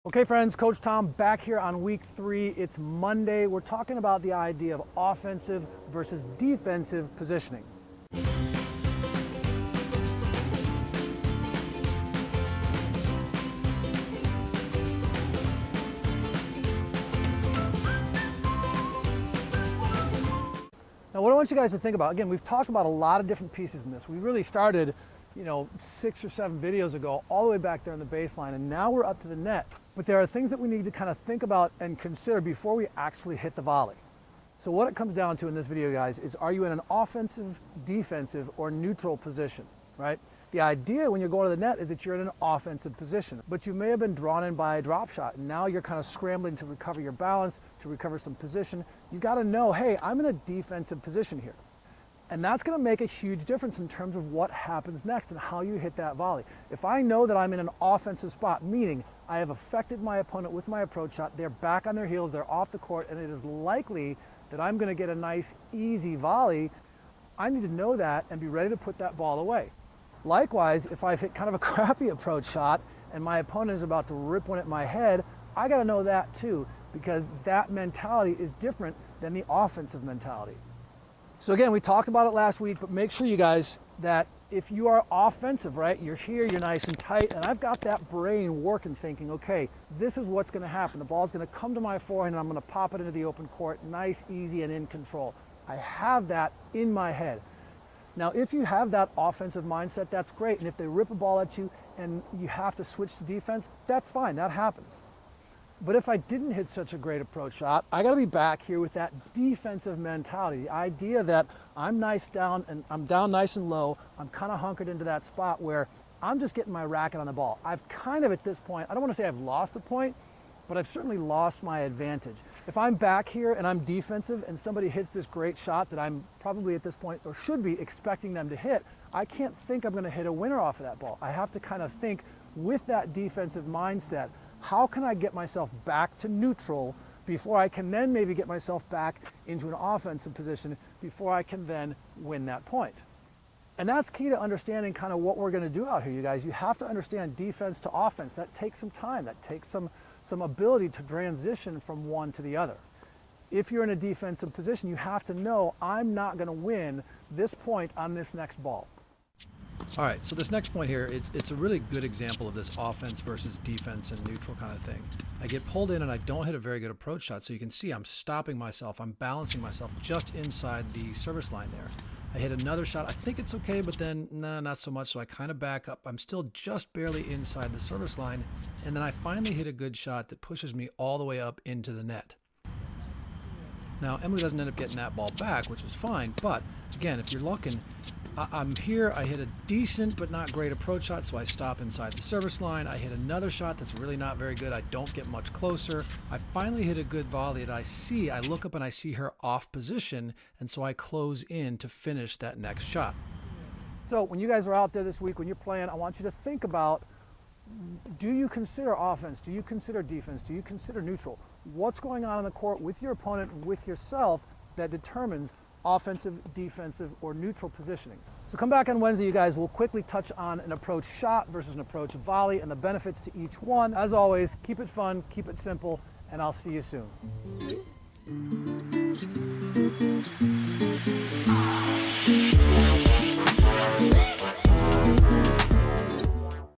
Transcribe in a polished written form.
Okay friends, Coach Tom back here on week 3. It's Monday. We're talking about the idea of offensive versus defensive positioning. Now what I want you guys to think about, again, we've talked about a lot of different pieces in this. We really started, 6 or 7 videos ago, all the way back there in the baseline, and now we're up to the net. But there are things that we need to kind of think about and consider before we actually hit the volley. So what it comes down to in this video, guys, is are you in an offensive, defensive, or neutral position, right? The idea when you're going to the net is that you're in an offensive position, but you may have been drawn in by a drop shot, and now you're kind of scrambling to recover your balance, to recover some position. You've got to know, hey, I'm in a defensive position here. And that's going to make a huge difference in terms of what happens next and how you hit that volley. If I know that I'm in an offensive spot, meaning I have affected my opponent with my approach shot, they're back on their heels, they're off the court, and it is likely that I'm going to get a nice, easy volley, I need to know that and be ready to put that ball away. Likewise, if I've hit kind of a crappy approach shot and my opponent is about to rip one at my head, I got to know that too, because that mentality is different than the offensive mentality. So again, we talked about it last week, but make sure you guys that if you are offensive, right, you're here, you're nice and tight, and I've got that brain working thinking, okay, this is what's going to happen. The ball's going to come to my forehand and I'm going to pop it into the open court, nice, easy, and in control. I have that in my head. Now, if you have that offensive mindset, that's great. And if they rip a ball at you and you have to switch to defense, that's fine, that happens. But if I didn't hit such a great approach shot, I got to be back here with that defensive mentality. The idea that I'm nice down and I'm down nice and low. I'm kind of hunkered into that spot where I'm just getting my racket on the ball. I've kind of at this point, I don't want to say I've lost the point, but I've certainly lost my advantage. If I'm back here and I'm defensive and somebody hits this great shot that I'm probably at this point or should be expecting them to hit, I can't think I'm going to hit a winner off of that ball. I have to kind of think with that defensive mindset, how can I get myself back to neutral before I can then maybe get myself back into an offensive position before I can then win that point? And that's key to understanding kind of what we're going to do out here, you guys. You have to understand defense to offense. That takes some time. That takes some ability to transition from one to the other. If you're in a defensive position, you have to know I'm not going to win this point on this next ball. All right, so this next point here, it's a really good example of this offense versus defense and neutral kind of thing. I get pulled in and I don't hit a very good approach shot, so you can see I'm stopping myself, I'm balancing myself just inside the service line there. I hit another shot, I think it's okay, but then, nah, not so much, so I kind of back up. I'm still just barely inside the service line, and then I finally hit a good shot that pushes me all the way up into the net. Now, Emily doesn't end up getting that ball back, which was fine, but again, if you're looking, I'm here, I hit a decent but not great approach shot, so I stop inside the service line. I hit another shot that's really not very good. I don't get much closer. I finally hit a good volley that I look up and I see her off position, and so I close in to finish that next shot. So when you guys are out there this week, when you're playing, I want you to think about, do you consider offense? Do you consider defense? Do you consider neutral? What's going on the court with your opponent, with yourself, that determines offensive, defensive, or neutral positioning. So come back on Wednesday, you guys. We'll quickly touch on an approach shot versus an approach volley and the benefits to each one. As always, keep it fun, keep it simple, and I'll see you soon.